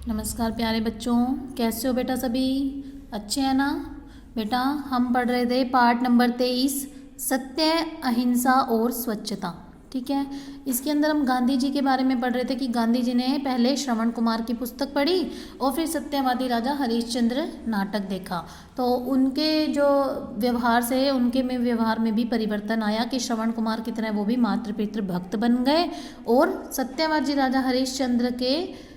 नमस्कार प्यारे बच्चों, कैसे हो बेटा? सभी अच्छे हैं ना? बेटा हम पढ़ रहे थे पार्ट नंबर 23, सत्य, अहिंसा और स्वच्छता। ठीक है, इसके अंदर हम गांधी जी के बारे में पढ़ रहे थे कि गांधी जी ने पहले श्रवण कुमार की पुस्तक पढ़ी और फिर सत्यवादी राजा हरिश्चंद्र नाटक देखा। तो उनके जो व्यवहार से उनके में व्यवहार में भी परिवर्तन आया कि श्रवण कुमार की तरह वो भी मातृ पितृ भक्त बन गए और सत्यवादी राजा हरिश्चंद्र के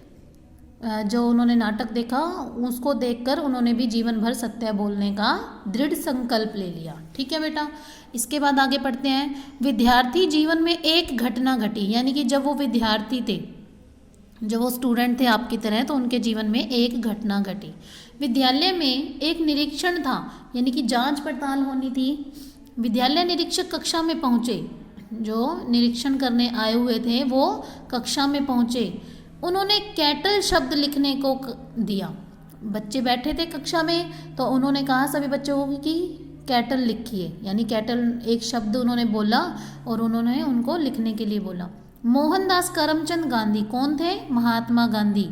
जो उन्होंने नाटक देखा उसको देखकर उन्होंने भी जीवन भर सत्य बोलने का दृढ़ संकल्प ले लिया। ठीक है बेटा, इसके बाद आगे पढ़ते हैं। विद्यार्थी जीवन में एक घटना घटी, यानी कि जब वो विद्यार्थी थे, जब वो स्टूडेंट थे आपकी तरह, तो उनके जीवन में एक घटना घटी। विद्यालय में एक निरीक्षण था, यानी कि जांच पड़ताल होनी थी। विद्यालय निरीक्षक कक्षा में पहुँचे, जो निरीक्षण करने आए हुए थे वो कक्षा में पहुँचे। उन्होंने कैटल शब्द लिखने को दिया। बच्चे बैठे थे कक्षा में, तो उन्होंने कहा सभी बच्चों को कि कैटल लिखिए, यानी कैटल एक शब्द उन्होंने बोला और उन्होंने उनको लिखने के लिए बोला। मोहनदास करमचंद गांधी कौन थे? महात्मा गांधी।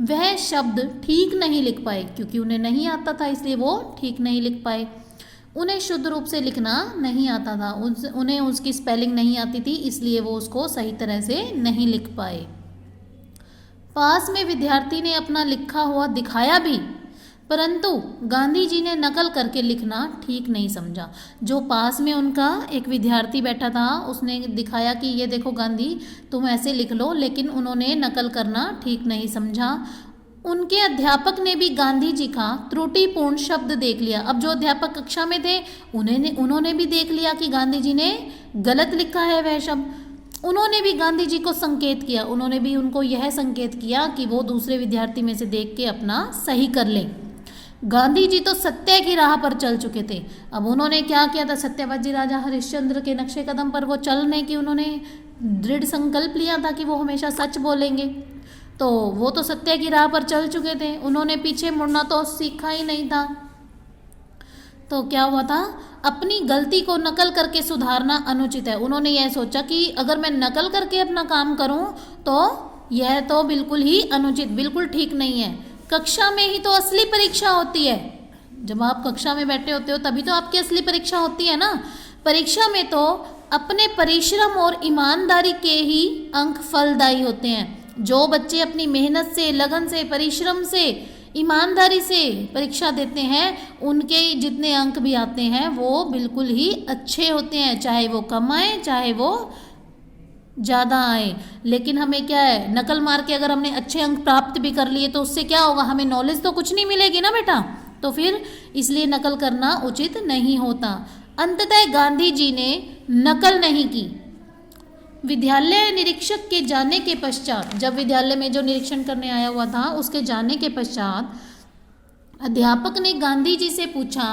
वह शब्द ठीक नहीं लिख पाए, क्योंकि उन्हें नहीं आता था इसलिए वो ठीक नहीं लिख पाए। उन्हें शुद्ध रूप से लिखना नहीं आता था, उन्हें उसकी स्पेलिंग नहीं आती थी, इसलिए वो उसको सही तरह से नहीं लिख पाए। पास में विद्यार्थी ने अपना लिखा हुआ दिखाया भी, परंतु गांधी जी ने नकल करके लिखना ठीक नहीं समझा। जो पास में उनका एक विद्यार्थी बैठा था उसने दिखाया कि ये देखो गांधी तुम ऐसे लिख लो, लेकिन उन्होंने नकल करना ठीक नहीं समझा। उनके अध्यापक ने भी गांधी जी का त्रुटिपूर्ण शब्द देख लिया। अब जो अध्यापक कक्षा में थे उन्होंने भी देख लिया कि गांधी जी ने गलत लिखा है वह शब्द। उन्होंने भी गांधी जी को संकेत किया, उन्होंने भी उनको यह संकेत किया कि वो दूसरे विद्यार्थी में से देख के अपना सही कर लें। गांधी जी तो सत्य की राह पर चल चुके थे। अब उन्होंने क्या किया था? सत्यवादी राजा हरिश्चंद्र के नक्शे कदम पर वो चलने की उन्होंने दृढ़ संकल्प लिया था कि वो हमेशा सच बोलेंगे। तो वो तो सत्य की राह पर चल चुके थे, उन्होंने पीछे मुड़ना तो सीखा ही नहीं था। तो क्या हुआ था? अपनी गलती को नकल करके सुधारना अनुचित है। उन्होंने यह सोचा कि अगर मैं नकल करके अपना काम करूं तो यह तो बिल्कुल ही अनुचित, बिल्कुल ठीक नहीं है। कक्षा में ही तो असली परीक्षा होती है। जब आप कक्षा में बैठे होते हो तभी तो आपकी असली परीक्षा होती है ना। परीक्षा में तो अपने परिश्रम और ईमानदारी के ही अंक फलदायी होते हैं। जो बच्चे अपनी मेहनत से, लगन से, परिश्रम से, ईमानदारी से परीक्षा देते हैं उनके जितने अंक भी आते हैं वो बिल्कुल ही अच्छे होते हैं, चाहे वो कम आए चाहे वो ज़्यादा आए। लेकिन हमें क्या है, नकल मार के अगर हमने अच्छे अंक प्राप्त भी कर लिए तो उससे क्या होगा? हमें नॉलेज तो कुछ नहीं मिलेगी ना बेटा। तो फिर इसलिए नकल करना उचित नहीं होता। अंततः गांधी जी ने नकल नहीं की। विद्यालय निरीक्षक के जाने के पश्चात, जब विद्यालय में जो निरीक्षण करने आया हुआ था उसके जाने के पश्चात अध्यापक ने गांधी जी से पूछा,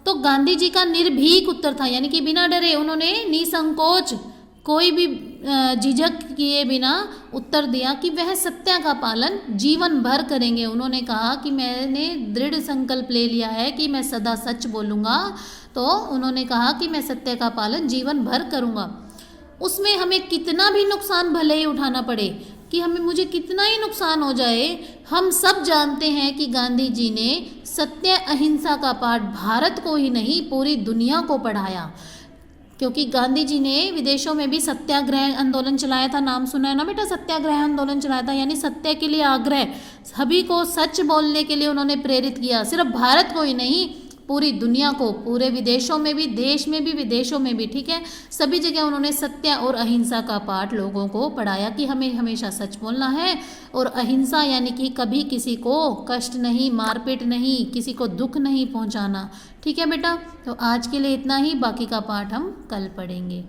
तो गांधी जी का निर्भीक उत्तर था, यानी कि बिना डरे उन्होंने निसंकोच कोई भी झिझक किए बिना उत्तर दिया कि वह सत्य का पालन जीवन भर करेंगे। उन्होंने कहा कि मैंने दृढ़ संकल्प ले लिया है कि मैं सदा सच बोलूँगा। तो उन्होंने कहा कि मैं सत्य का पालन जीवन भर करूँगा। उसमें हमें कितना भी नुकसान भले ही उठाना पड़े, कि मुझे कितना ही नुकसान हो जाए, हम सब जानते हैं कि गांधी जी ने सत्य अहिंसा का पाठ भारत को ही नहीं पूरी दुनिया को पढ़ाया। क्योंकि गांधी जी ने विदेशों में भी सत्याग्रह आंदोलन चलाया था। नाम सुना है ना बेटा? सत्याग्रह आंदोलन चलाया था, यानी सत्य के लिए आग्रह, सभी को सच बोलने के लिए उन्होंने प्रेरित किया। सिर्फ भारत को ही नहीं, पूरी दुनिया को, पूरे विदेशों में भी, देश में भी, विदेशों में भी, ठीक है, सभी जगह उन्होंने सत्य और अहिंसा का पाठ लोगों को पढ़ाया कि हमें हमेशा सच बोलना है और अहिंसा यानी कि कभी किसी को कष्ट नहीं, मारपीट नहीं, किसी को दुख नहीं पहुंचाना। ठीक है बेटा, तो आज के लिए इतना ही, बाकी का पाठ हम कल पढ़ेंगे।